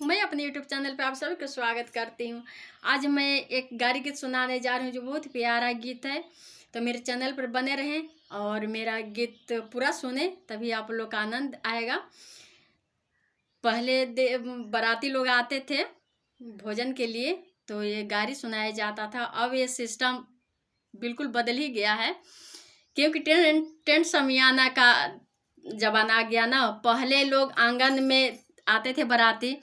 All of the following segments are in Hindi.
मैं अपने यूट्यूब चैनल पे आप सभी को स्वागत करती हूँ। आज मैं एक गारी गीत सुनाने जा रही हूँ जो बहुत प्यारा गीत है। तो मेरे चैनल पर बने रहें और मेरा गीत पूरा सुने, तभी आप लोग का आनंद आएगा। पहले बाराती लोग आते थे भोजन के लिए, तो ये गारी सुनाया जाता था। अब ये सिस्टम बिल्कुल बदल ही गया है, क्योंकि टेंट समियाना का जमाना आ गया ना। पहले लोग आंगन में आते थे बाराती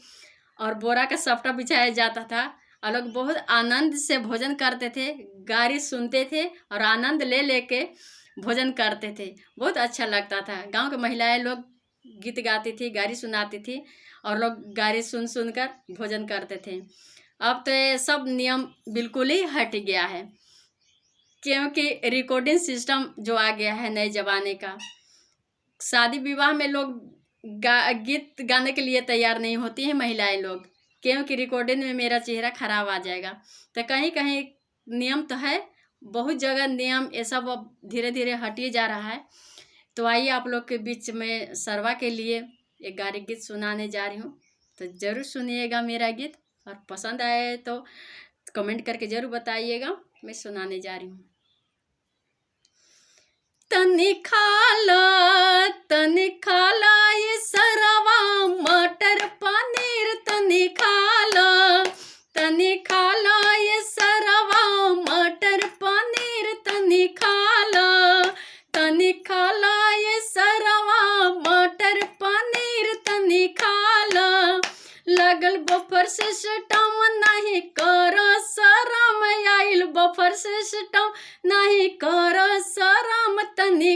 और बोरा का सफ्टा बिछाया जाता था और लोग बहुत आनंद से भोजन करते थे, गारी सुनते थे और आनंद ले लेके भोजन करते थे। बहुत अच्छा लगता था। गांव के महिलाएं लोग गीत गाती थी, गारी सुनाती थी और लोग गारी सुन सुन कर भोजन करते थे। अब तो ये सब नियम बिल्कुल ही हट गया है, क्योंकि रिकॉर्डिंग सिस्टम जो आ गया है नए ज़माने का। शादी विवाह में लोग गीत गाने के लिए तैयार नहीं होती हैं महिलाएं लोग, क्योंकि रिकॉर्डिंग में मेरा चेहरा खराब आ जाएगा। तो कहीं कहीं नियम तो है, बहुत जगह नियम ये सब अब धीरे धीरे हटिए जा रहा है। तो आइए आप लोग के बीच में सरवा के लिए एक गारी गीत सुनाने जा रही हूँ। तो ज़रूर सुनिएगा मेरा गीत, और पसंद आए तो कमेंट करके ज़रूर बताइएगा। मैं सुनाने जा रही हूँ। तनी खाला ये सरवा मटर पनीर, तनी खाला ये सरवा मटर पनीर, तनी खाला ये सरवा मटर पनीर, तनी खाला। लगल बफर सिस्टम नहीं करो शरम, आइल बफर सिस्टम नहीं करो शरम, तनी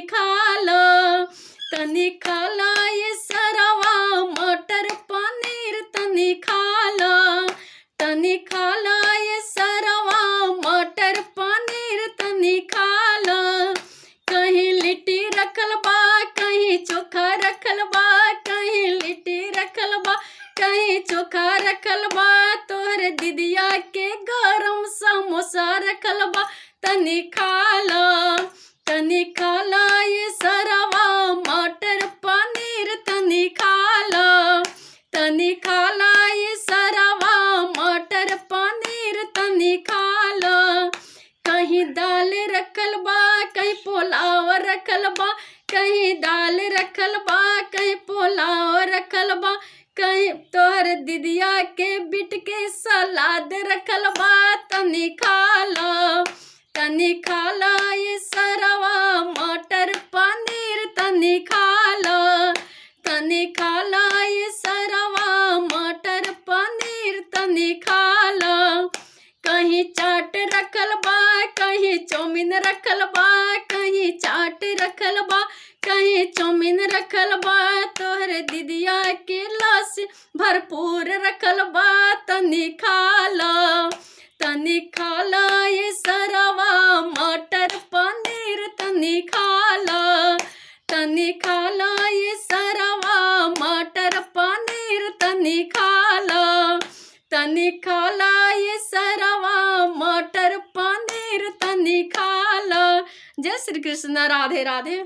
खाला ये सरवा मटर पनीर, तनी खाला ये सरवा मटर पनीर, तनी खाला। कहीं लिट्टी रखल बा, कहीं चोखा रखल बा, कहीं लिट्टी रखल बा, कहीं चोखा रखल बा, तोहरे दीदिया के गरम समोसा रखल बा, तनी खाला ये सरवा मटर पनीर, तनी खाला ये सरवा मटर पनीर, तनी खाला। कहीं दाल रखल बा, कहीं पुलाव रखल बा, कहीं दाल रखल बा, कहीं पुलाव रखल बा, कहीं तोहर दीदिया के बिट के सलाद रखल बा, तनी खाला ये सरवा मटर पनीर, तनी खाला ये सरवा मटर पनीर, तनी खाला। कहीं चाट रखल बा, कहीं चौमिन रखल बा, कहीं चाट रखल बा, कहीं चौमिन रखल बा, तोहरे दीदिया के लस भरपूर रखल बा, तनी खाला ये सरवा मटर पनीर, तनी खाला ये सरवा मटर पनीर, तनी खाला ये सरवा मटर पनीर, तनी खाला। जय श्री कृष्ण, राधे राधे।